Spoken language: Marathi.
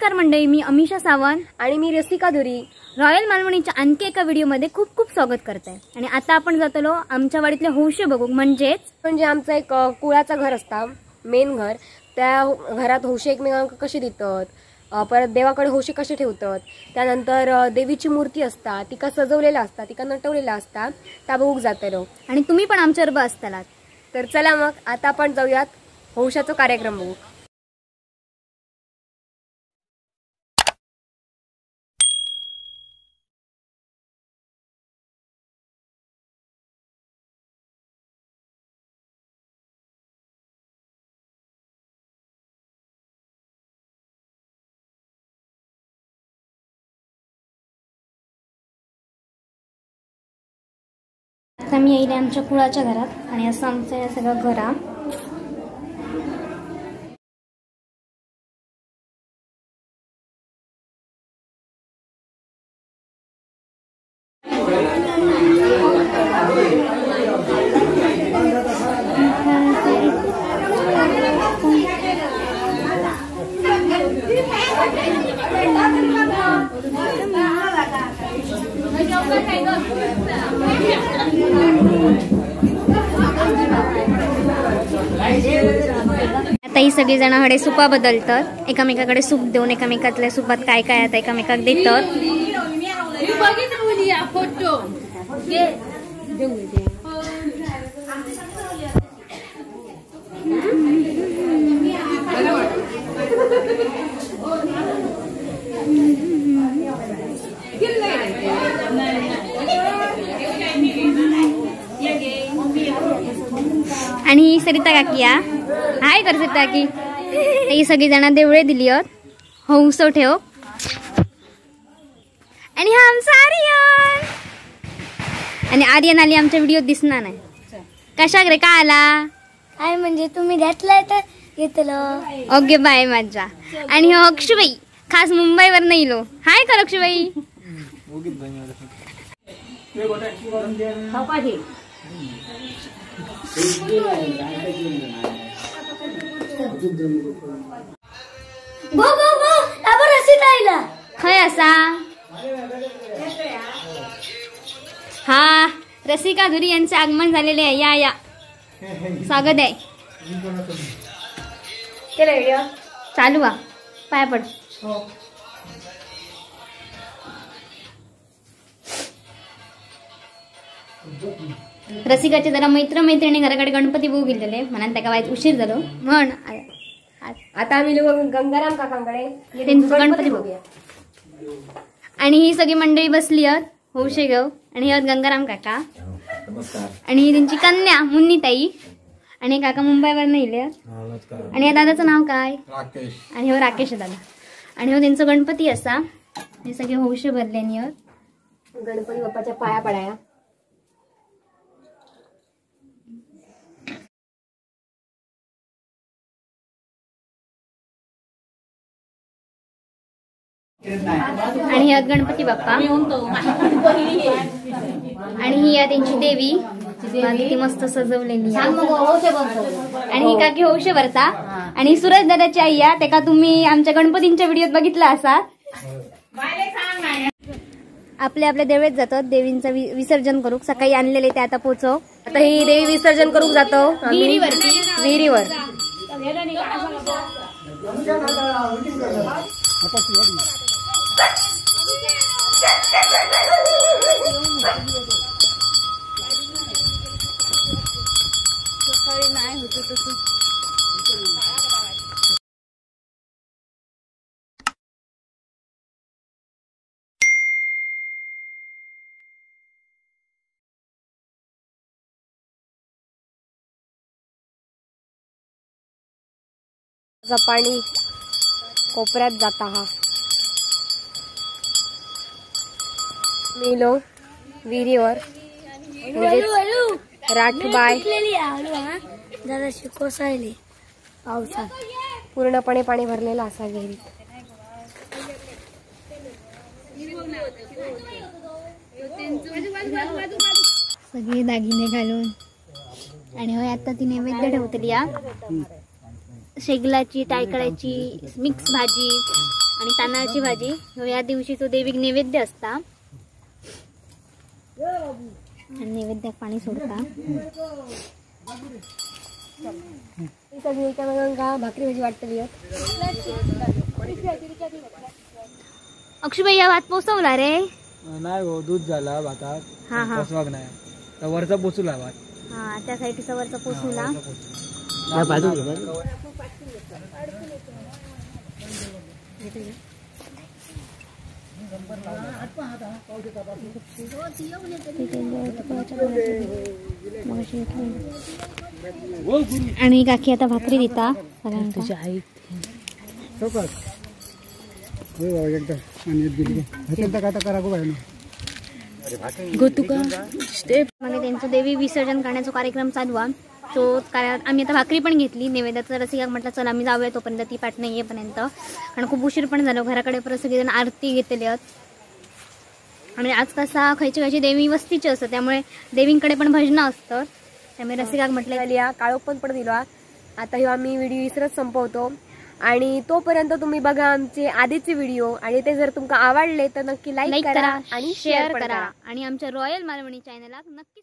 नमस्कार मंडळी, मी अमिषा सावंत आणि मी रसिका धुरी रॉयल मालवणीच्या आणखी एका व्हिडिओमध्ये खूप खूप स्वागत करते। आणि आता आपण जातलो आमच्या वाडीतले हौशे बघू, म्हणजे आमचं एक कुळाचं घर असता, मेन घर। त्या घरात हौशे एकमेकांक कशी दितात, परत देवाकडे हौशे कसे ठेवतात, त्यानंतर देवीची मूर्ती असता तिका सजवलेला असता, तिका नटवलेला असता, त्या बघूक जातलो। आणि तुम्ही पण आमच्या बरोबर असतालात। तर चला मग आता आपण जाऊयात हौशाचा कार्यक्रम बघू। आता मी येईल आमच्या कुळाच्या घरात आणि असं आमचं हे सगळं घर आहे। आता ही सगळी जण हडे सुपा बदलतात, एकामेकाकडे सूप देऊन एकामेकातल्या सुपात काय काय आता एकामेकाक देतात। आणि ही सरिता काकी हाय कर सरिता काकी, ही सगळी जण देवळे दिली हौसो ठेव। आणि हा आमचा आर्यन, आणि आर्यन आली आमच्या व्हिडिओत दिसणार नाही। कशाक रे, का आला? काय म्हणजे तुम्ही घेतलाय तर घेतलं। ओके बाय मज्जा। आणि हो अक्षुबाई खास मुंबईवर नाही लो, हाय कर अक्षुबाई। खय असा हा रसिका धुरी यांचे आगमन झालेले आहे। या या स्वागत आहे। चालू वा पाया पड। रसिकाचे जरा मैत्रिणी घराकडे गणपती बघू गेलेले, म्हणून त्याका वाईट उशीर झालो म्हण। आता आम्ही लोक गंगाराम काकांकडे गणपती बघूया। आणि ही सगळी मंडळी बसली आहेत हौशे घेऊ, आणि हे गंगाराम काका, आणि ही त्यांची कन्या मुन्नी ताई, आणि काका मुंबईवर नेले, आणि या दादाचं नाव काय? राकेश। आणि हो राकेश दादा, आणि हो त्यांचं गणपती असा। हे सगळे हौशे भरले गणपती बाप्पाच्या पाया पडाया। आणि ही गणपती बाप्पा, आणि ही त्यांची देवी ती मस्त सजवलेली, आणि ही काकी हौशे भरता। आणि सूरज दादाची आई त्याका तुम्ही आमच्या गणपतींच्या व्हिडिओत बघितला असा। आपल्या देवळेत जातात देवींचं विसर्जन करूक, सकाळी आणलेले ते आता पोचव। आता ही देवी विसर्जन करूक जातो विहिरीवर। पाणी कोपऱ्यात जाता हा मिलो विहिरीवर, राठबाय कोसळली पावसात, पूर्णपणे पाणी भरलेलं असा विहिरीत। सगळे दागिने घालून, आणि होय आता ती नैवेद्य ठेवतली शेगलाची टायकळ्याची मिक्स भाजी आणि तांदळाची भाजी ह्यो या दिवशीचो देवीक नैवेद्य असता आणि नैवेद्याक पाणी सोडता. सगळी एकामेकांका भाकरी भाजी वाटतली. अक्षुबाई या भात पोचवला रे? नाही हो, दूध झाला भातात. हा हा पोचवाक नाही तर वरचा पोचूला भात. हा त्या साईडचा वरचा पोचवला. आणि काकी आता भाकरी देता सगळ्यांका. मध्ये त्यांचं देवी विसर्जन करण्याचा कार्यक्रम चालू आहे. तो आम्ही आता भाकरी पण घेतली नैवेद्याचं. रसिका म्हटलं चला आम्ही जाऊया तोपर्यंत ती पाठ नाही येईपर्यंत, कारण खूप उशीर पण झालो. घराकडे परत सगळेजण आरती घेतलेली आहेत. आणि आज कसा खयची देवी वस्तीची असतं त्यामुळे देवींकडे पण भजनं असतं. त्यामुळे रसिका म्हटलं काळोख पण दिलो. आता ह्यो आम्ही व्हिडिओ इसरच संपवतो. आणि तोपर्यंत तुम्ही बघा आमचे आधीचे व्हिडिओ, आणि ते जर तुमका आवडले तर नक्की लाईक करा आणि शेअर करा. आणि आमच्या रॉयल मालवणी चॅनलला नक्की